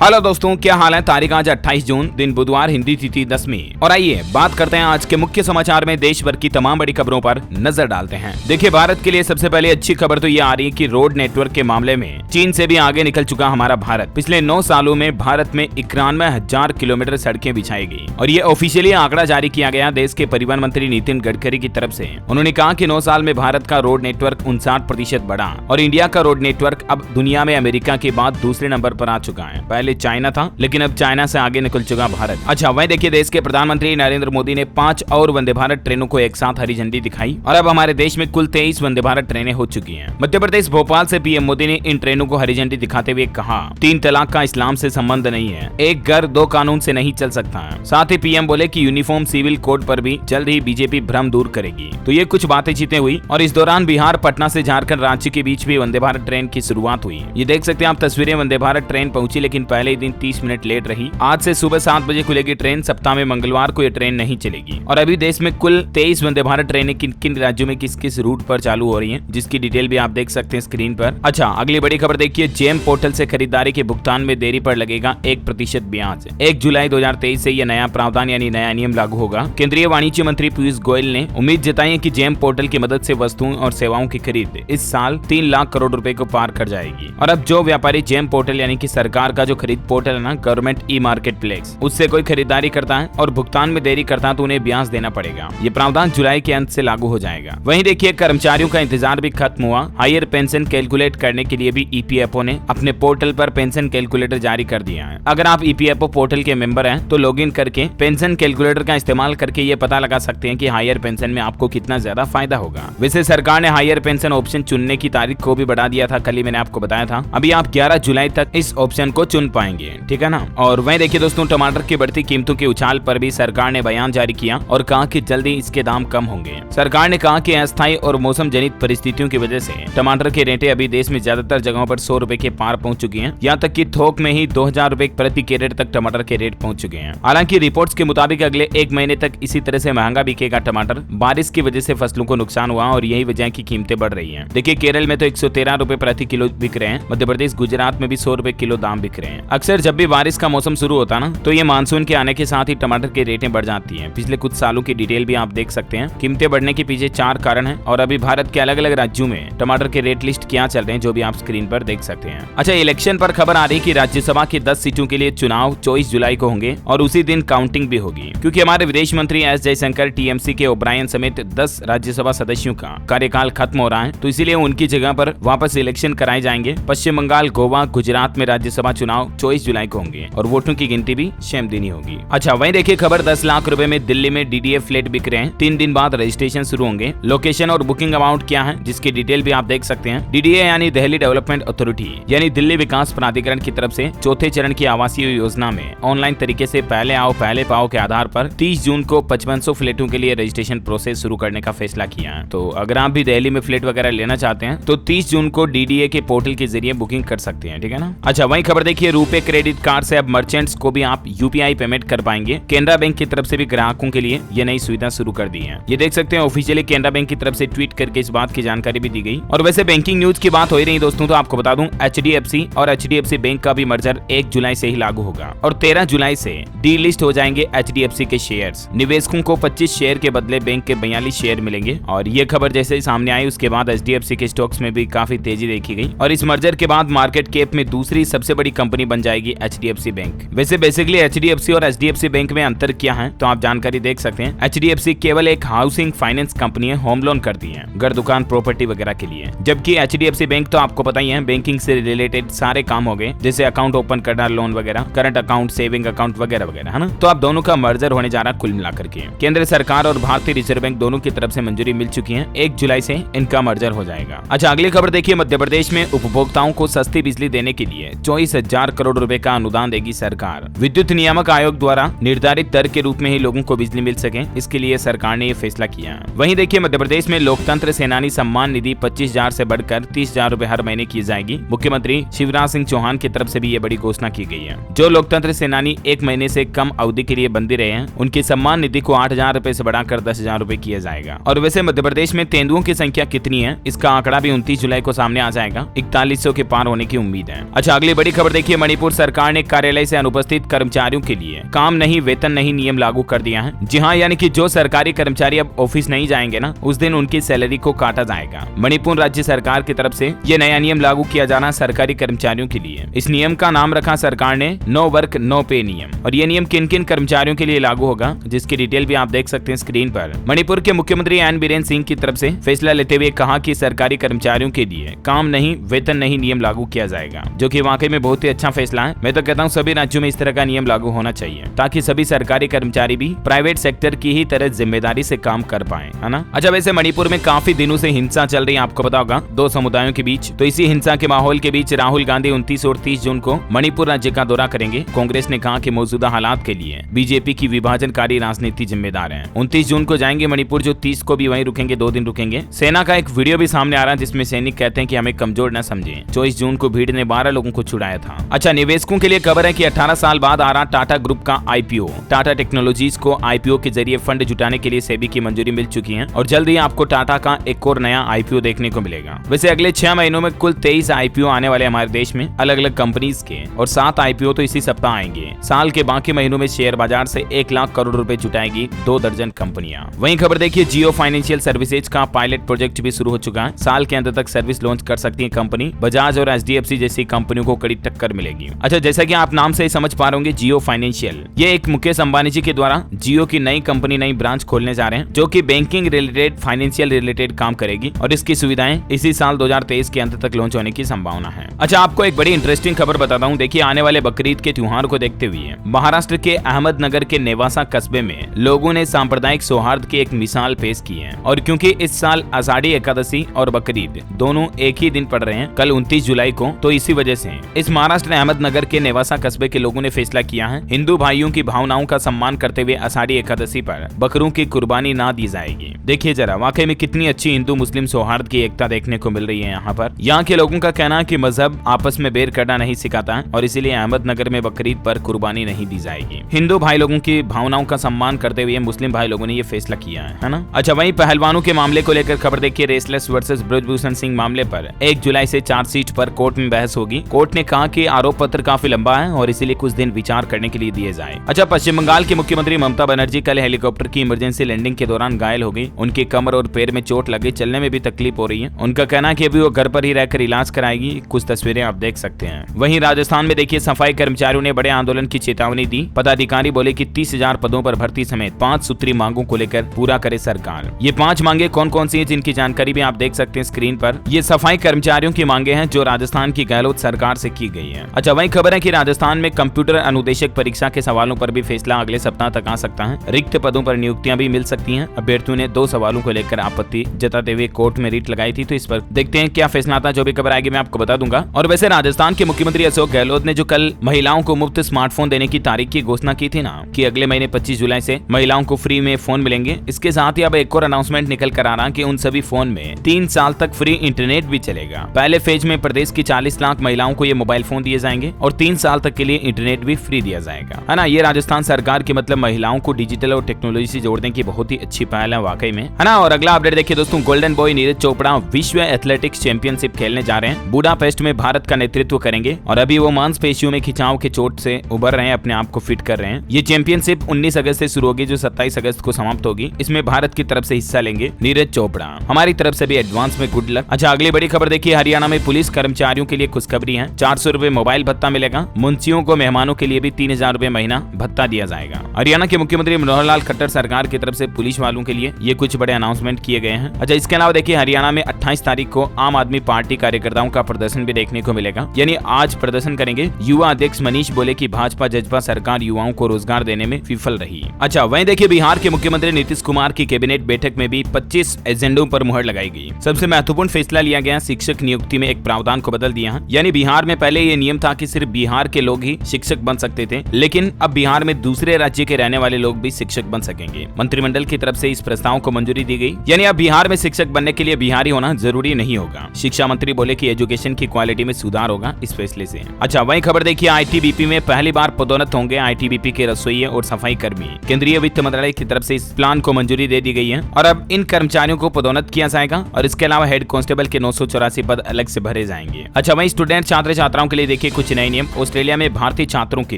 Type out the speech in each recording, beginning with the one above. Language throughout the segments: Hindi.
हेलो दोस्तों, क्या हाल है। तारीख आज 28 जून, दिन बुधवार, हिंदी तिथि 10वीं। और आइए बात करते हैं आज के मुख्य समाचार में देश भर की तमाम बड़ी खबरों पर नजर डालते हैं। देखिए, भारत के लिए सबसे पहले अच्छी खबर तो ये आ रही है कि रोड नेटवर्क के मामले में चीन से भी आगे निकल चुका हमारा भारत। पिछले 9 सालों में भारत में 91,000 किलोमीटर सड़कें बिछाई गई और ये ऑफिशियली आंकड़ा जारी किया गया देश के परिवहन मंत्री नितिन गडकरी की तरफ से। उन्होंने कहा कि 9 साल में भारत का रोड नेटवर्क 59% बढ़ा और इंडिया का रोड नेटवर्क अब दुनिया में अमेरिका के बाद दूसरे नंबर पर आ चुका है। पहले चाइना था, लेकिन अब चाइना से आगे निकल चुका भारत। अच्छा, वहीं देखिए, देश के प्रधानमंत्री नरेंद्र मोदी ने 5 और वंदे भारत ट्रेनों को एक साथ हरी झंडी दिखाई और अब हमारे देश में कुल 23 वंदे भारत ट्रेनें हो चुकी हैं। मध्य प्रदेश भोपाल से पीएम मोदी ने इन ट्रेनों को हरी झंडी दिखाते हुए कहा, 3 तलाक का इस्लाम से संबंध नहीं है, एक घर 2 कानून से नहीं चल सकता है। साथ ही पीएम बोले कि यूनिफॉर्म सिविल कोड पर भी जल्द ही बीजेपी भ्रम दूर करेगी। तो ये कुछ बातें हुई और इस दौरान बिहार, पटना से झारखंड, रांची के बीच भी वंदे भारत ट्रेन की शुरुआत हुई। ये देख सकते हैं आप तस्वीरें, वंदे भारत ट्रेन पहुंची लेकिन पहले ही दिन 30 मिनट लेट रही। आज से सुबह 7 बजे खुलेगी ट्रेन। सप्ताह में मंगलवार को ये ट्रेन नहीं चलेगी। और अभी देश में कुल 23 वंदे भारत ट्रेनें किन किन राज्यों में किस किस रूट पर चालू हो रही हैं, जिसकी डिटेल भी आप देख सकते हैं स्क्रीन पर। अच्छा, अगली बड़ी खबर देखिए, जेम पोर्टल से खरीदारी के भुगतान में देरी पर लगेगा 1% ब्याज। 1 जुलाई 2023 से यह नया प्रावधान यानी नया नियम लागू होगा। केंद्रीय वाणिज्य मंत्री पीयूष गोयल ने उम्मीद जताई है कि जेम पोर्टल की मदद से वस्तुओं और सेवाओं की खरीद इस साल 3 लाख करोड़ रुपए को पार कर जाएगी। और अब जो व्यापारी जेम पोर्टल यानी कि सरकार का जो खरीद पोर्टल है ना, गवर्नमेंट ई मार्केट प्लेस, उससे कोई खरीदारी करता है और भुगतान में देरी करता है तो उन्हें ब्याज देना पड़ेगा। ये प्रावधान जुलाई के अंत से लागू हो जाएगा। वहीं देखिए, कर्मचारियों का इंतजार भी खत्म हुआ। हायर पेंशन कैलकुलेट करने के लिए भी ईपीएफओ ने अपने पोर्टल पर पेंशन कैलकुलेटर जारी कर दिया है। अगर आप ईपीएफओ पोर्टल के मेंबर हैं तो लॉगिन करके पेंशन कैलकुलेटर का इस्तेमाल करके ये पता लगा सकते हैं कि हायर पेंशन में आपको कितना ज्यादा फायदा होगा। वैसे सरकार ने हायर पेंशन ऑप्शन चुनने की तारीख को भी बढ़ा दिया था, कल ही मैंने आपको बताया था। अभी आप 11 जुलाई तक इस ऑप्शन को चुन पाएंगे, ठीक है ना। और वहीं देखिए दोस्तों, टमाटर की बढ़ती कीमतों के उछाल पर भी सरकार ने बयान जारी किया और कहा कि जल्दी इसके दाम कम होंगे। सरकार ने कहा कि अस्थायी और मौसम जनित परिस्थितियों की वजह से टमाटर के रेटें अभी देश में ज्यादातर जगहों पर 100 रुपए के पार पहुंच चुकी हैं। यहाँ तक कि थोक में ही 2000 रुपए प्रति कैरेट तक टमाटर के रेट पहुंच चुके हैं। हालांकि रिपोर्ट्स के मुताबिक अगले 1 महीने तक इसी तरह से महंगा बिकेगा टमाटर। बारिश की वजह से फसलों को नुकसान हुआ और यही वजह की कीमतें बढ़ रही है। देखिए, केरल में तो 113 रुपए प्रति किलो बिक रहे हैं। मध्य प्रदेश, गुजरात में भी 100 रुपए किलो दाम बिक रहे हैं। अक्सर जब भी बारिश का मौसम शुरू होता ना, तो ये मानसून के आने के साथ ही टमाटर की रेटें बढ़ जाती हैं। पिछले कुछ सालों की डिटेल भी आप देख सकते हैं। कीमतें बढ़ने के पीछे 4 कारण हैं और अभी भारत के अलग अलग राज्यों में टमाटर के रेट लिस्ट क्या चल रहे हैं, जो भी आप स्क्रीन पर देख सकते हैं। अच्छा, इलेक्शन पर खबर आ रही है कि राज्यसभा की 10 सीटों के लिए चुनाव 24 जुलाई को होंगे और उसी दिन काउंटिंग भी होगी, क्योंकि हमारे विदेश मंत्री एस जयशंकर, टीएमसी के ओब्रायन समेत 10 राज्यसभा सदस्यों का कार्यकाल खत्म हो रहा है, तो इसीलिए उनकी जगह पर वापस इलेक्शन कराए जाएंगे। पश्चिम बंगाल, गोवा, गुजरात में राज्यसभा चुनाव 24 जुलाई को होंगे और वोटों की गिनती भी सेम दिन ही होगी। अच्छा, वहीं देखिए खबर, 10 लाख रुपए में दिल्ली में डीडीए फ्लैट बिक रहे हैं। 3 दिन बाद रजिस्ट्रेशन शुरू होंगे। लोकेशन और बुकिंग अमाउंट क्या है, जिसकी डिटेल भी आप देख सकते हैं। डीडीए यानी दिल्ली डेवलपमेंट अथॉरिटी यानी दिल्ली विकास प्राधिकरण की तरफ से 4थे चरण की आवासीय योजना में ऑनलाइन तरीके से पहले आओ पहले पाओ के आधार पर 30 जून को 5500 फ्लैटों के लिए रजिस्ट्रेशन प्रोसेस शुरू करने का फैसला किया है। तो अगर आप भी दिल्ली में फ्लैट वगैरह लेना चाहते हैं तो 30 जून को डीडीए के पोर्टल के जरिए बुकिंग कर सकते हैं, ठीक है ना। अच्छा, वहीं खबर देखिए, रुपे क्रेडिट कार्ड से अब मर्चेंट्स को भी आप यूपीआई पेमेंट कर पाएंगे। केनरा बैंक की तरफ से भी ग्राहकों के लिए ये नई सुविधा शुरू कर दी है। ये देख सकते हैं, ऑफिशियली केनरा बैंक की तरफ से ट्वीट करके इस बात की जानकारी भी दी गई। और वैसे बैंकिंग न्यूज की बात हो ही रही दोस्तों, तो आपको बता दूं, एचडीएफसी और एचडीएफसी बैंक का भी मर्जर 1 जुलाई से ही लागू होगा और 13 जुलाई से डी लिस्ट हो जाएंगे एचडीएफसी के शेयर्स। निवेशकों को 25 शेयर के बदले बैंक के 42 शेयर मिलेंगे। और ये खबर जैसे ही सामने आई उसके बाद एचडीएफसी के स्टॉक्स में भी काफी तेजी देखी गई और इस मर्जर के बाद मार्केट कैप में दूसरी सबसे बड़ी कंपनी बन जाएगी एचडीएफसी बैंक। वैसे बेसिकली एचडीएफसी और एचडीएफसी बैंक में अंतर क्या है, तो आप जानकारी देख सकते हैं। एचडीएफसी केवल एक हाउसिंग फाइनेंस कंपनी है, होम लोन करती है, घर, दुकान, प्रॉपर्टी वगैरह के लिए। जबकि एचडीएफसी बैंक तो आपको पता ही है, बैंकिंग से रिलेटेड सारे काम हो गए, जैसे अकाउंट ओपन करना, लोन वगैरह, करंट अकाउंट, सेविंग अकाउंट वगैरह वगैरह, है ना। तो आप दोनों का मर्जर होने जा रहा कुल मिलाकर के। केंद्र सरकार और भारतीय रिजर्व बैंक दोनों की तरफ से मंजूरी मिल चुकी है। 1 जुलाई से इनका मर्जर हो जाएगा। अच्छा, अगली खबर देखिए, मध्य प्रदेश में उपभोक्ताओं को सस्ती बिजली देने के लिए 24,000 करोड़ रुपए का अनुदान देगी सरकार। विद्युत नियामक आयोग द्वारा निर्धारित दर के रूप में ही लोगों को बिजली मिल सके, इसके लिए सरकार ने ये फैसला किया है। वहीं देखिए, मध्य प्रदेश में लोकतंत्र सेनानी सम्मान निधि 25,000 से बढ़कर 30,000 रुपए हर महीने की जाएगी। मुख्यमंत्री शिवराज सिंह चौहान की तरफ से भी ये बड़ी घोषणा की गई है। जो लोकतंत्र सेनानी 1 महीने से कम अवधि के लिए बंदी रहे हैं, उनकी सम्मान निधि को 8,000 रुपए से बढ़ाकर 10,000 रुपए किया जाएगा। और वैसे मध्य प्रदेश में तेंदुओं की संख्या कितनी है, इसका आंकड़ा भी 29 जुलाई को सामने आ जाएगा। 4100 के पार होने की उम्मीद है। अच्छा, अगली बड़ी खबर देखिए, मणिपुर सरकार ने कार्यालय से अनुपस्थित कर्मचारियों के लिए काम नहीं वेतन नहीं नियम लागू कर दिया है। जी हाँ, यानी कि जो सरकारी कर्मचारी अब ऑफिस नहीं जाएंगे ना, उस दिन उनकी सैलरी को काटा जाएगा। मणिपुर राज्य सरकार की तरफ से ये नया नियम लागू किया जाना सरकारी कर्मचारियों के लिए। इस नियम का नाम रखा सरकार ने नो वर्क नो पे नियम। और ये नियम किन किन कर्मचारियों के लिए लागू होगा, जिसकी डिटेल भी आप देख सकते हैं स्क्रीन पर। मणिपुर के मुख्यमंत्री एन बीरेन सिंह की तरफ से फैसला लेते हुए कहा कि सरकारी कर्मचारियों के लिए काम नहीं वेतन नहीं नियम लागू किया जाएगा, जो कि वाकई में बहुत ही अच्छा फैसला है। मैं तो कहता हूँ सभी राज्यों में इस तरह का नियम लागू होना चाहिए, ताकि सभी सरकारी कर्मचारी भी प्राइवेट सेक्टर की ही तरह जिम्मेदारी से काम कर पाए, है ना। अच्छा, वैसे मणिपुर में काफी दिनों से हिंसा चल रही है, आपको पता होगा, दो समुदायों के बीच। तो इसी हिंसा के माहौल के बीच राहुल गांधी 29 और 30 जून को मणिपुर राज्य का दौरा करेंगे। कांग्रेस ने कहा कि मौजूदा हालात के लिए बीजेपी की विभाजनकारी राजनीति जिम्मेदार है। 29 जून को जाएंगे मणिपुर, जो 30 को भी वहीं रुकेंगे, 2 दिन रुकेंगे। सेना का एक वीडियो भी सामने आ रहा है जिसमें सैनिक कहते हैं कि हमें कमजोर न समझें। 24 जून को भीड़ ने 12 लोगों को छुड़ाया था। अच्छा, निवेशकों के लिए खबर है कि 18 साल बाद आ रहा टाटा ग्रुप का आईपीओ। टाटा टेक्नोलॉजीज को आईपीओ के जरिए फंड जुटाने के लिए सेबी की मंजूरी मिल चुकी है और जल्द ही आपको टाटा का एक और नया आईपीओ देखने को मिलेगा। वैसे अगले 6 महीनों में कुल 23 आईपीओ आने वाले हमारे देश में, अलग अलग कंपनीज के, और 7 आईपीओ तो इसी सप्ताह आएंगे। साल के बाकी महीनों में शेयर बाजार से 1 लाख करोड़ रुपए जुटाएगी 2 दर्जन कंपनियां। वहीं खबर देखिए, जियो फाइनेंशियल सर्विसेज का पायलट प्रोजेक्ट भी शुरू हो चुका है। साल के अंत तक सर्विस लॉन्च कर सकती है कंपनी। बजाज और एचडीएफसी जैसी कंपनियों को कड़ी टक्कर मिलेगी। अच्छा, जैसा कि आप नाम से ही समझ पा रहे होंगे, जियो फाइनेंशियल, ये एक मुकेश अंबानी जी के द्वारा जियो की नई कंपनी, नई ब्रांच खोलने जा रहे हैं, जो कि बैंकिंग रिलेटेड, फाइनेंशियल रिलेटेड काम करेगी और इसकी सुविधाएं इसी साल 2023 के अंत तक लॉन्च होने की संभावना है। अच्छा, आपको एक बड़ी इंटरेस्टिंग खबर बताता हूँ। देखिए, आने वाले बकरीद के त्योहार को देखते हुए महाराष्ट्र के अहमदनगर के नेवासा कस्बे में लोगों ने सांप्रदायिक सौहार्द की एक मिसाल पेश की है। और क्योंकि इस साल आषाढ़ी एकादशी और बकरीद दोनों एक ही दिन पड़ रहे हैं, कल 29 जुलाई को, तो इसी वजह से इस महाराष्ट्र अहमदनगर के नेवासा कस्बे के लोगों ने फैसला किया है, हिंदू भाइयों की भावनाओं का सम्मान करते हुए आषाढ़ी एकादशी पर बकरों की कुर्बानी ना दी जाएगी। देखिए जरा, वाकई में कितनी अच्छी हिंदू मुस्लिम सौहार्द की एकता देखने को मिल रही है यहाँ पर। यहाँ के लोगों का कहना है कि मजहब आपस में बैर करना नहीं सिखाता है और इसीलिए अहमदनगर में बकरीद पर कुर्बानी नहीं दी जाएगी। हिंदू भाई लोगों की भावनाओं का सम्मान करते हुए मुस्लिम भाई लोगों ने ये फैसला किया है ना। अच्छा, वहीं पहलवानों के मामले को लेकर खबर देखिए, रेसलर्स वर्सेस ब्रजभूषण सिंह मामले पर 1 जुलाई से चार्जशीट पर कोर्ट में बहस होगी। कोर्ट ने कहा कि आरोप पत्र काफी लंबा है और इसीलिए कुछ दिन विचार करने के लिए दिए जाए। अच्छा, पश्चिम बंगाल की मुख्यमंत्री ममता बनर्जी कल हेलीकॉप्टर की इमरजेंसी लैंडिंग के दौरान घायल हो गई। उनकी कमर और पैर में चोट लगी, चलने में भी तकलीफ हो रही है। उनका कहना है कि अभी वो घर पर ही रहकर इलाज कराएगी। कुछ तस्वीरें आप देख सकते हैं। वहीं राजस्थान में देखिए, सफाई कर्मचारियों ने बड़े आंदोलन की चेतावनी दी। पदाधिकारी बोले कि 30,000 पदों पर भर्ती समेत 5 सूत्री मांगों को लेकर पूरा करे सरकार। ये 5 मांगे कौन कौन सी है, जिनकी जानकारी भी आप देख सकते हैं स्क्रीन पर। ये सफाई कर्मचारियों की मांगे हैं जो राजस्थान की गहलोत सरकार से की गई है। अच्छा, वही खबर है कि राजस्थान में कंप्यूटर अनुदेशक परीक्षा के सवालों पर भी फैसला अगले सप्ताह तक आ सकता है। रिक्त पदों पर नियुक्तियां भी मिल सकती हैं। अभ्यर्थियों ने 2 सवालों को लेकर आपत्ति जताते हुए कोर्ट में रिट लगाई थी, तो इस पर देखते हैं क्या फैसला आता है। जो भी खबर आएगी मैं आपको बता दूंगा। और वैसे राजस्थान के मुख्यमंत्री अशोक गहलोत ने जो कल महिलाओं को मुफ्त स्मार्टफोन देने की तारीख की घोषणा की थी ना, कि अगले महीने 25 जुलाई से महिलाओं को फ्री में फोन मिलेंगे। इसके साथ ही अब एक और अनाउंसमेंट निकल कर आ रहा कि उन सभी फोन में 3 साल तक फ्री इंटरनेट भी चलेगा। पहले फेज में प्रदेश की 40 लाख महिलाओं को ये मोबाइल फोन दिए जाएंगे और 3 साल तक के लिए इंटरनेट भी फ्री दिया जाएगा, है ना। ये राजस्थान सरकार की मतलब महिलाओं को डिजिटल और टेक्नोलॉजी से जोड़ने की बहुत ही अच्छी पहल है वाकई में, है ना। और अगला अपडेट देखिए दोस्तों, गोल्डन बॉय नीरज चोपड़ा विश्व एथलेटिक्स चैंपियनशिप खेलने जा रहे हैं। बुडापेस्ट में भारत का नेतृत्व करेंगे और अभी वो मांसपेशियों में खिंचाव के चोट से उबर रहे हैं, अपने आप को फिट कर रहे हैं। ये चैंपियनशिप 19 अगस्त से शुरू होगी, जो 27 अगस्त को समाप्त होगी। इसमें भारत की तरफ से हिस्सा लेंगे नीरज चोपड़ा। हमारी तरफ से भी एडवांस में गुड लक। अच्छा, अगली बड़ी खबर देखिए, हरियाणा में पुलिस कर्मचारियों के लिए खुशखबरी है। 400 रुपए मोबाइल भत्ता मिलेगा। मुंशियों को, मेहमानों के लिए भी 3,000 रुपए महीना भत्ता दिया जाएगा। हरियाणा के मुख्यमंत्री मनोहर लाल खट्टर सरकार की तरफ से पुलिस वालों के लिए ये कुछ बड़े अनाउंसमेंट किए गए हैं। अच्छा, इसके अलावा देखिए, हरियाणा में 28 तारीख को आम आदमी पार्टी कार्यकर्ताओं का प्रदर्शन भी देखने को मिलेगा, यानी आज प्रदर्शन करेंगे। युवा अध्यक्ष मनीष बोले कि भाजपा जज्बा सरकार युवाओं को रोजगार देने में विफल रही। अच्छा, वहीं देखिए, बिहार के मुख्यमंत्री नीतीश कुमार की कैबिनेट बैठक में भी 25 एजेंडों पर मुहर लगाई गई। सबसे महत्वपूर्ण फैसला लिया गया, शिक्षक नियुक्ति में एक प्रावधान को बदल दिया है। यानी बिहार में पहले ये नियम था कि सिर्फ बिहार के लोग ही शिक्षक बन सकते थे, लेकिन अब बिहार में दूसरे राज्य के रहने वाले लोग भी शिक्षक बन सकेंगे। मंत्रिमंडल की तरफ से इस प्रस्ताव को मंजूरी दी गई, यानी अब बिहार में शिक्षक बनने के लिए बिहारी होना जरूरी नहीं होगा। शिक्षा मंत्री बोले कि एजुकेशन की क्वालिटी में सुधार होगा इस फैसले से। अच्छा, वही खबर देखिए, आईटीबीपी में पहली बार पदोन्नत होंगे आईटीबीपी के रसोइये और सफाई कर्मी। केंद्रीय वित्त मंत्रालय की तरफ से इस प्लान को मंजूरी दे दी गई है और अब इन कर्मचारियों को पदोन्नत किया जाएगा और इसके अलावा हेड कांस्टेबल के 984 पद अलग से भरे जाएंगे। अच्छा, वहीं स्टूडेंट छात्र छात्राओं के लिए देखिए कुछ नए नियम। ऑस्ट्रेलिया में भारतीय छात्रों के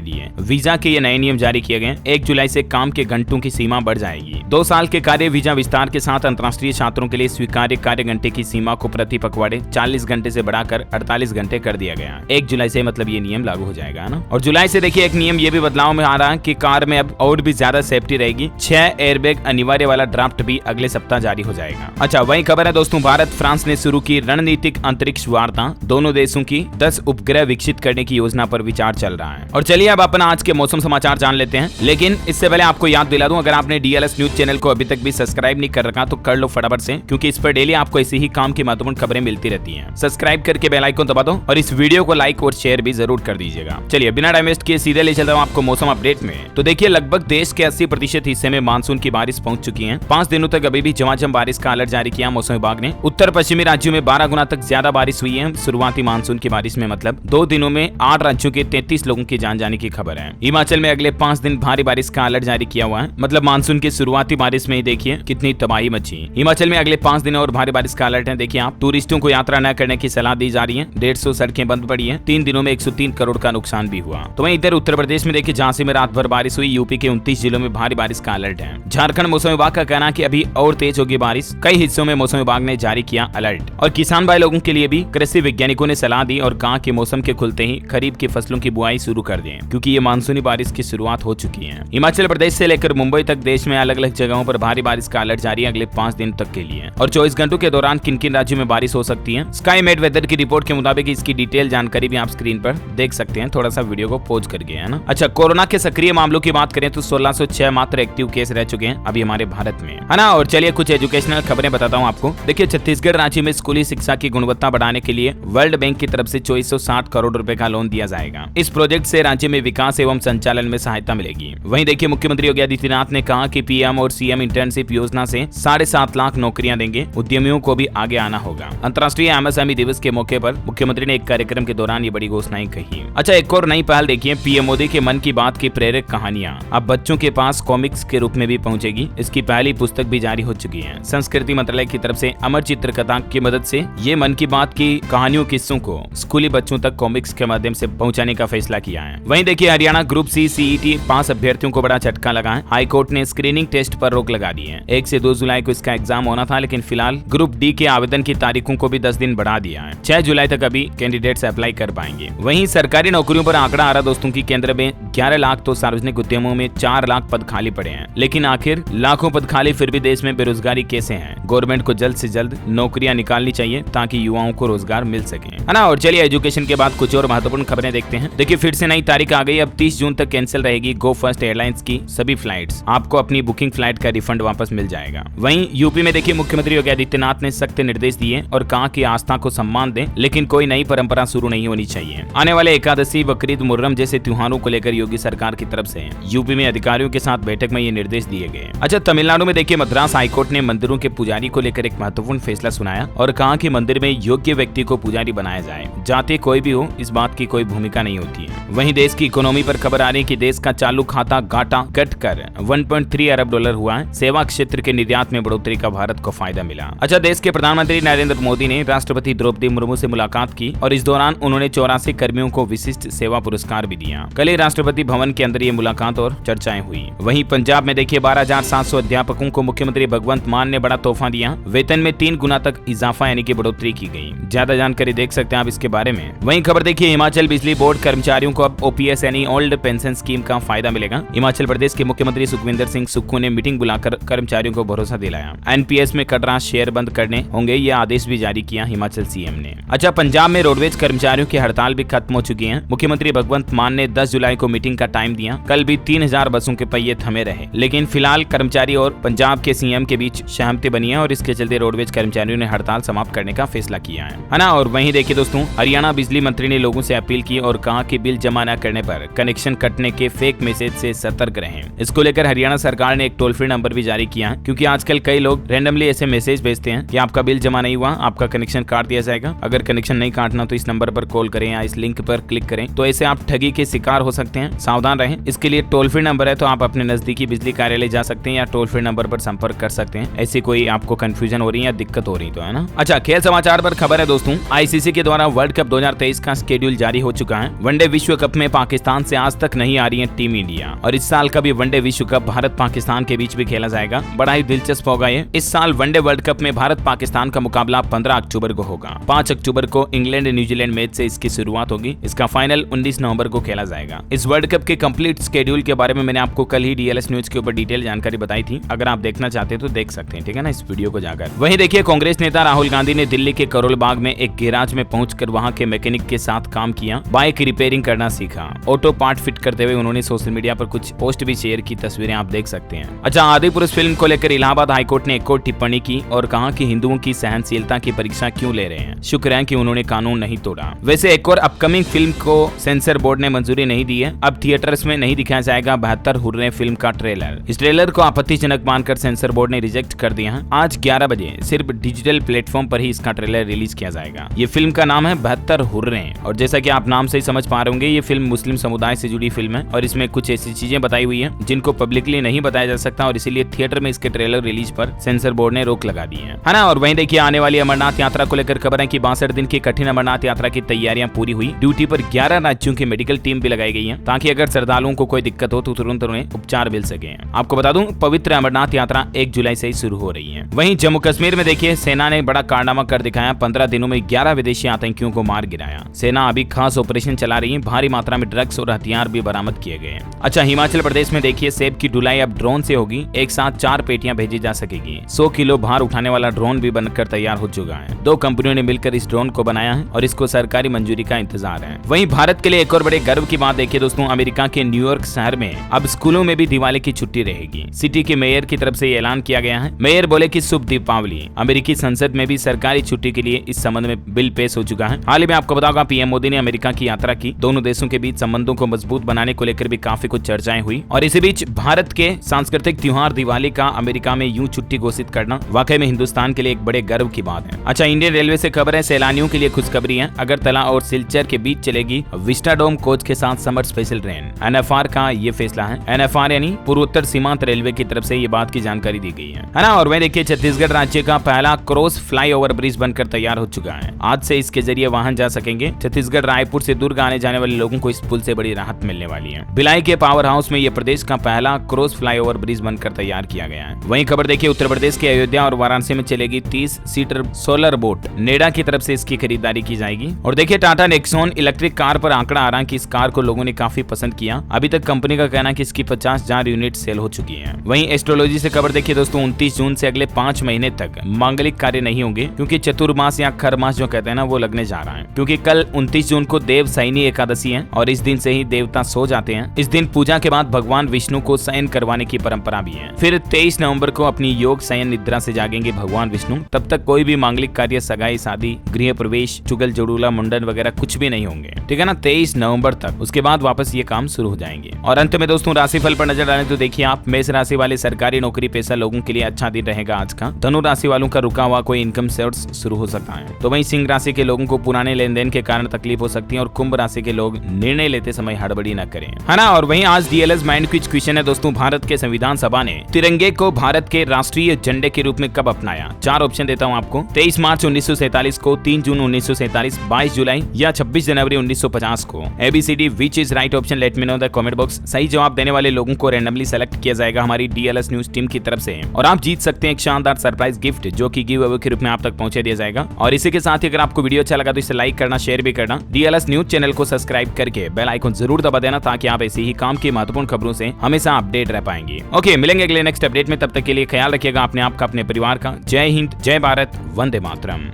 लिए वीजा के ये नए नियम जारी किए गए। 1 जुलाई से काम के घंटों की सीमा बढ़ जाएगी। 2 साल के कार्य वीजा विस्तार के साथ अंतर्राष्ट्रीय छात्रों के लिए स्वीकार्य कार्य घंटे की सीमा को प्रति पखवाड़े 40 घंटे से बढ़ाकर 48 घंटे कर दिया गया। 1 जुलाई से मतलब ये नियम लागू हो जाएगा ना। और जुलाई से देखिए एक नियम ये भी बदलाव में आ रहा है कि कार में अब और भी ज्यादा सेफ्टी रहेगी। 6 एयरबैग अनिवार्य वाला ड्राफ्ट भी अगले सप्ताह जारी हो जाएगा। अच्छा, वही खबर है दोस्तों, भारत फ्रांस ने शुरू की रणनीतिक अंतरिक्ष वार्ता। दोनों देशों की 10 उपग्रह विकसित करने की योजना पर विचार चल रहा है। और चलिए अब अपना आज के मौसम समाचार जान लेते हैं, लेकिन इससे पहले आपको याद दिला दूं, अगर आपने डीएलएस न्यूज चैनल को अभी तक भी सब्सक्राइब नहीं कर रखा तो कर लो फटाफट से, क्योंकि इस पर डेली आपको ऐसी ही काम की महत्वपूर्ण खबरें मिलती रहती हैं। सब्सक्राइब करके बेल आइकन दबा दो और इस वीडियो को लाइक और शेयर भी जरूर कर दीजिएगा। चलिए बिना टाइम वेस्ट किए सीधे ले चलता हूं आपको मौसम अपडेट में। तो देखिए लगभग देश के 80% हिस्से में मानसून की बारिश पहुंच चुकी है। 5 दिनों तक अभी भी झमाझम बारिश का अलर्ट जारी किया मौसम विभाग ने। उत्तर पश्चिमी राज्यों में 12 गुना तक ज्यादा बारिश हुई है शुरुआती मानसून की बारिश में। मतलब 2 दिनों में 8 राज्यों के 33 लोगों की जान जाने की खबर है। हिमाचल में अगले 5 दिन भारी बारिश का अलर्ट जारी किया हुआ है। मतलब मानसून की शुरुआती बारिश में ही देखिए कितनी तबाही मची। हिमाचल में अगले 5 दिनों और भारी बारिश का अलर्ट है। देखिए आप, टूरिस्टों को यात्रा न करने की सलाह दी जा रही है। 150 सड़कें बंद पड़ी है। 3 दिनों में 103 करोड़ का नुकसान भी हुआ। तो वहीं इधर उत्तर प्रदेश में देखिए झांसी में रात भर बारिश हुई। यूपी के 29 जिलों में भारी बारिश का अलर्ट है। झारखंड मौसम विभाग का कहना है कि अभी और तेज होगी बारिश। कई हिस्सों में मौसम विभाग ने जारी किया अलर्ट। और किसान भाई लोगों के लिए भी कृषि वैज्ञानिकों ने सलाह दी और कहा कि मौसम के खुलते ही खरीफ की फसलों की बुआई शुरू कर दें, क्योंकि ये मानसूनी बारिश की शुरुआत हो चुकी है। हिमाचल प्रदेश से लेकर मुंबई तक देश में अलग अलग जगहों पर भारी बारिश का अलर्ट जारी है अगले 5 दिन तक के लिए। और 24 घंटों के दौरान किन किन राज्यों में बारिश हो सकती है, स्काई मेड वेदर की रिपोर्ट के मुताबिक इसकी डिटेल जानकारी भी आप स्क्रीन पर देख सकते हैं। थोड़ा सा वीडियो को पॉज करके, है ना। अच्छा, कोरोना के सक्रिय मामलों की बात करें तो 1606 मात्र एक्टिव केस रह चुके हैं अभी हमारे भारत में, है ना। और चलिए कुछ एजुकेशनल खबरें बताता हूँ आपको। देखिए छत्तीसगढ़ राज्य में स्कूली शिक्षा की गुणवत्ता बढ़ाने के लिए वर्ल्ड बैंक की तरफ से 2460 करोड़ रुपए का लोन दिया जाएगा। इस प्रोजेक्ट से राज्य में विकास एवं संचालन में सहायता मिलेगी। वहीं देखिए मुख्यमंत्री योगी आदित्यनाथ ने कहा कि पीएम और सीएम इंटर्नशिप योजना से 7.5 लाख नौकरियां देंगे। उद्यमियों को भी आगे आना होगा। अंतर्राष्ट्रीय एमएसएमई दिवस के मौके पर मुख्यमंत्री ने एक कार्यक्रम के दौरान ये बड़ी घोषणाएं कही। अच्छा, एक और नई पहल देखिए, पीएम मोदी के मन की बात की प्रेरक कहानियां अब बच्चों के पास कॉमिक्स के रूप में भी पहुंचेगी। इसकी पहली पुस्तक भी जारी हो चुकी है। संस्कृति मंत्रालय की तरफ से अमर चित्रकथा की मदद से ये मन की बात की कहानियों किस्सों को स्कूली बच्चों तक कॉमिक्स के माध्यम से पहुंचाने का फैसला किया है। वहीं देखिए हरियाणा ग्रुप सी सीईटी पास अभ्यर्थियों को बड़ा झटका लगा है। हाई कोर्ट ने स्क्रीनिंग टेस्ट पर रोक लगा दी है। 1 से 2 जुलाई को इसका एग्जाम होना था, लेकिन फिलहाल ग्रुप डी के आवेदन की तारीखों को भी 10 दिन बढ़ा दिया है। 6 जुलाई तक अभी कैंडिडेट्स अप्लाई कर पाएंगे। वहीं सरकारी नौकरियों पर आंकड़ा आ रहा दोस्तों की केंद्र में 11 लाख तो सार्वजनिक उद्यमों में 4 लाख पद खाली पड़े हैं। लेकिन आखिर लाखों पद खाली फिर भी देश में बेरोजगारी कैसे है। गवर्नमेंट को जल्द से जल्द नौकरियां निकालनी चाहिए ताकि युवाओं को रोजगार मिल सके, है ना। और चलिए एजुकेशन के बाद कुछ और महत्वपूर्ण खबरें देखते हैं। देखिए फिर से नई तारीख आ गई। अब 30 जून तक कैंसिल रहेगी गो फर्स्ट एयरलाइंस की सभी फ्लाइट्स। आपको अपनी बुकिंग फ्लाइट का रिफंड वापस मिल जाएगा। वहीं यूपी में देखिए मुख्यमंत्री योगी आदित्यनाथ ने सख्त निर्देश दिए और कहा कि आस्था को सम्मान दें, लेकिन कोई नई परंपरा शुरू नहीं होनी चाहिए। आने वाले एकादशी, बकरीद, मुहर्रम जैसे त्योहारों को लेकर योगी सरकार की तरफ से यूपी में अधिकारियों के साथ बैठक में ये निर्देश दिए गए। अच्छा, तमिलनाडु में देखिए मद्रास हाईकोर्ट ने मंदिरों के पुजारी को लेकर एक महत्वपूर्ण फैसला सुनाया और कहा कि मंदिर में योग्य व्यक्ति को पुजारी बनाया जाए। जाति कोई भी हो, इस बात की कोई भूमिका नहीं होती है। वहीं देश की इकोनॉमी पर खबर आ रही है कि देश का चालू खाता घाटा घटकर 1.3 अरब डॉलर हुआ है। सेवा क्षेत्र के निर्यात में बढ़ोतरी का भारत को फायदा मिला। अच्छा, देश के प्रधानमंत्री नरेंद्र मोदी ने राष्ट्रपति द्रौपदी मुर्मू से मुलाकात की और इस दौरान उन्होंने 84 कर्मियों को विशिष्ट सेवा पुरस्कार भी दिया। कल ही राष्ट्रपति भवन के अंदर ये मुलाकात और चर्चाएं हुई। वहीं पंजाब में देखिए 12,700 अध्यापकों को मुख्यमंत्री भगवंत मान ने बड़ा तोहफा दिया। वेतन में 3 गुना तक इजाफा यानी कि बढ़ोतरी की गई। ज्यादा जानकारी देख सकते हैं आप इसके बारे में। वहीं खबर देखिए हिमाचल बिजली बोर्ड कर्मचारियों को अब ओपीएस यानी ओल्ड पेंशन स्कीम का फायदा मिलेगा। हिमाचल प्रदेश के मुख्यमंत्री सुखविंदर सिंह सुक्खू ने मीटिंग बुलाकर कर्मचारियों को भरोसा दिलाया। एनपीएस में कटरा शेयर बंद करने होंगे, ये आदेश भी जारी किया हिमाचल सीएम ने। अच्छा, पंजाब में रोडवेज कर्मचारियों की हड़ताल भी खत्म हो चुकी है। मुख्यमंत्री भगवंत मान ने 10 जुलाई को मीटिंग का टाइम दिया। कल भी 3000 बसों के पहिए थमे रहे, लेकिन फिलहाल कर्मचारी और पंजाब के सीएम के बीच सहमति बनी है और इसके चलते रोडवेज कर्मचारियों ने हड़ताल समाप्त करने का फैसला किया है ना। और वहीं देखिए दोस्तों, हरियाणा बिजली मंत्री ने लोगों से अपील की और कहा कि बिल जमा न करने पर कनेक्शन कटने के फेक मैसेज से सतर्क रहें। इसको लेकर हरियाणा सरकार ने एक टोल फ्री नंबर भी जारी किया है, क्योंकि आजकल कई लोग रैंडमली ऐसे मैसेज भेजते हैं कि आपका बिल जमा नहीं हुआ, आपका कनेक्शन काट दिया जाएगा। अगर कनेक्शन नहीं काटना तो इस नंबर पर कॉल करें या इस लिंक पर क्लिक करें। तो ऐसे आप ठगी के शिकार हो सकते हैं, सावधान रहें। इसके लिए टोल फ्री नंबर है, तो आप अपने नजदीकी बिजली कार्यालय जा सकते हैं या टोल फ्री नंबर पर संपर्क कर सकते हैं। ऐसी कोई आपको कंफ्यूजन हो रही है या दिक्कत हो रही तो, है ना। अच्छा, खेल समाचार पर खबर है दोस्तों, आईसीसी के द्वारा वर्ल्ड कप 2023 का शेड्यूल शेड्यूल जारी हो चुका है। वनडे विश्व कप में पाकिस्तान से आज तक नहीं आ रही है टीम इंडिया और इस साल का भी वनडे विश्व कप भारत पाकिस्तान के बीच भी खेला जाएगा। बड़ा ही दिलचस्प होगा ये। इस साल वनडे वर्ल्ड कप में भारत पाकिस्तान का मुकाबला 15 अक्टूबर को होगा। 5 अक्टूबर को इंग्लैंड न्यूजीलैंड मैच से इसकी शुरुआत होगी। इसका फाइनल 19 नवंबर को खेला जाएगा। इस वर्ल्ड कप के कंप्लीट शेड्यूल के बारे में मैंने आपको कल ही डीएलएस न्यूज के ऊपर डिटेल जानकारी बताई थी। अगर आप देखना चाहते हैं तो देख सकते हैं, ठीक है ना, इस वीडियो को जाकर। वहीं देखिए, कांग्रेस नेता राहुल गांधी ने दिल्ली के करोल बाग में एक गैराज में पहुंचकर वहां के मैकेनिक के साथ काम किया, बाइक रिपेयरिंग करना सीखा। ऑटो पार्ट फिट करते हुए उन्होंने सोशल मीडिया पर कुछ पोस्ट भी शेयर की, तस्वीरें आप देख सकते हैं। अच्छा, आदिपुरुष फिल्म को लेकर इलाहाबाद हाईकोर्ट ने एक और टिप्पणी की और कहा कि हिंदुओं की सहनशीलता की परीक्षा क्यों ले रहे हैं, शुक्र है कि उन्होंने कानून नहीं तोड़ा। वैसे एक और अपकमिंग फिल्म को सेंसर बोर्ड ने मंजूरी नहीं दी है। अब थिएटर्स में नहीं दिखाया जाएगा 72 हुर्रे फिल्म का ट्रेलर। इस ट्रेलर को आपत्तिजनक मानकर सेंसर बोर्ड ने रिजेक्ट कर दिया है। आज 11 बजे सिर्फ डिजिटल प्लेटफॉर्म पर ही इसका ट्रेलर रिलीज किया जाएगा। ये फिल्म का नाम है 72 हुर्रे और जैसा कि आप नाम से ही समझ पा रहे होंगे, ये फिल्म मुस्लिम समुदाय से जुड़ी फिल्म है और इसमें कुछ ऐसी चीजें बताई हुई है जिनको पब्लिकली नहीं बताया जा सकता और इसीलिए थिएटर में इसके ट्रेलर रिलीज पर सेंसर बोर्ड ने रोक लगा दी है ना। और वहीं देखिए, आने वाली अमरनाथ यात्रा को लेकर खबर है कि 62 दिन की कठिन अमरनाथ यात्रा की तैयारियां पूरी हुई। ड्यूटी पर 11 राज्यों की मेडिकल टीम भी लगाई गई है ताकि अगर श्रद्धालुओं को कोई दिक्कत हो तो तुरंत उन्हें उपचार मिल सके। आपको बता दूं, पवित्र अमरनाथ यात्रा 1 जुलाई से ही शुरू हो रही है। वहीं जम्मू कश्मीर में देखिए, सेना ने बड़ा कारनामा कर दिखाया। 15 दिनों में 11 विदेशी आतंकियों को मार गिराया। सेना अभी खास ऑपरेशन चला रही है। भारी मात्रा में ड्रग्स और हथियार भी बरामद किए गए। अच्छा, हिमाचल प्रदेश में देखिए, सेब की ढुलाई अब ड्रोन से होगी। एक साथ 4 पेटियां भेजी जा सकेगी। 100 किलो भार उठाने वाला ड्रोन भी बनकर तैयार हो चुका है। 2 कंपनियों ने मिलकर इस ड्रोन को बनाया है और इसको सरकारी मंजूरी का इंतजार है। वहीं भारत के लिए एक और बड़े गर्व की बात देखिए दोस्तों, अमेरिका के न्यूयॉर्क शहर में अब स्कूलों में भी दिवाली की छुट्टी रहेगी। सिटी के मेयर की तरफ से ऐलान किया गया है। मेयर बोले कि शुभ दीपावली। अमेरिकी संसद में भी सरकारी छुट्टी के लिए इस संबंध में बिल पेश हो चुका है। हाल ही में आपको बताऊंगा, पीएम मोदी ने अमेरिका की यात्रा की। दोनों देशों के बीच संबंधों को मजबूत बनाने को लेकर भी काफी कुछ चर्चाएं हुई और इसी बीच भारत के सांस्कृतिक त्योहार दिवाली का अमेरिका में यूं छुट्टी घोषित करना वाकई में हिंदुस्तान के लिए एक बड़े गर्व की बात है। अच्छा, इंडियन रेलवे से खबर है, सैलानियों के लिए खुशखबरी है। अगरतला और सिलचर के बीच चलेगी विस्टाडोम कोच के साथ समर स्पेशल ट्रेन। एनएफआर का ये फैसला है। एनएफआर यानी पूर्वोत्तर सीमांत रेलवे की तरफ से ये बात की जानकारी दी गई है ना। और वहीं देखिए, छत्तीसगढ़ राज्य का पहला क्रॉस फ्लाईओवर ब्रिज बनकर तैयार हो चुका है। आज से इसके जरिए वाहन जा सकेंगे। छत्तीसगढ़ रायपुर से दुर्ग आने जाने वाले लोगों को इस पुल से बड़ी राहत मिलने वाली है। भिलाई के पावर हाउस में ये प्रदेश का पहला क्रॉस फ्लाईओवर ब्रिज बनकर तैयार किया गया है। वहीं खबर देखिए, उत्तर प्रदेश के अयोध्या और वाराणसी में चलेगी 30 सीटर सोलर बोट। नेडा की तरफ से इसकी खरीदारी की जाएगी। और देखिए, टाटा नेक्सॉन इलेक्ट्रिक कार पर आंकड़ा आ रहा है कि इस कार को लोगों ने काफी पसंद किया। अभी तक कंपनी का कहना है कि इसकी 50,000 यूनिट सेल हो चुकी है। वहीं एस्ट्रोलॉजी से खबर देखिए दोस्तों, 29 जून से अगले 5 महीने तक मांगलिक कार्य नहीं होंगे क्योंकि चतुर्मास या खरमास जो कहते हैं ना, वो लगने जा रहा है। क्योंकि कल 29 जून को देव शयनी एकादशी है और इस दिन से ही देवता सो जाते हैं। इस दिन पूजा के बाद भगवान विष्णु को शयन करवाने की परंपरा भी है। फिर 23 नवंबर को अपनी योग शयन निद्रा से जागेंगे भगवान विष्णु। तब तक कोई भी मांगलिक कार्य, सगाई, शादी, गृह प्रवेश, चुगल जड़ूला, मुंडन वगैरह कुछ भी नहीं होंगे, ठीक है ना, 23 नवंबर तक। उसके बाद वापस ये काम शुरू हो जाएंगे। और अंत में दोस्तों, राशिफल पर नजर डालें तो देखिए, आप मेष राशि वाले सरकारी नौकरी पेशा लोगों के लिए अच्छा दिन रहेगा आज का। धनु राशि वालों का रुका हुआ कोई इनकम सोर्स शुरू हो सकता है। तो वहीं सिंह राशि के लोगों को पुराने लेन देन के कारण तकलीफ हो सकती है और कुंभ राशि के लोग निर्णय लेते समय हड़बड़ी न करें, है ना। और वहीं आज डीएलएस माइंड क्विज क्वेश्चन है दोस्तों, भारत के संविधान सभा ने तिरंगे को भारत के राष्ट्रीय झंडे के रूप में कब अपनाया? 4 ऑप्शन देता हूं आपको। 23 मार्च 1947 को, 3 जून 1947, 22 जुलाई या 26 जनवरी 1950 को। ABCD which is right option, let me know the comment box. सही जवाब देने वाले लोगों को रैंडमली सेलेक्ट किया जाएगा हमारी डीएलएस न्यूज टीम की तरफ से और आप जीत सकते हैं एक शानदार सरप्राइज गिफ्ट जो कि गिव अवे के रूप में आप तक पहुंचा दिया जाएगा। और इसी के साथ ही अगर आपको वीडियो अच्छा लगा तो इसे लाइक करना, शेयर भी करना। डीएलएस न्यूज चैनल को सब्सक्राइब करके बेल आइकन जरूर दबा देना ताकि आप ऐसी ही काम की महत्वपूर्ण खबरों से हमेशा अपडेट रह पाएंगे। ओके, मिलेंगे अगले नेक्स्ट अपडेट में। तब तक के लिए ख्याल रखिएगा अपने आप का, अपने परिवार का। जय हिंद, जय भारत, वंदे मातरम।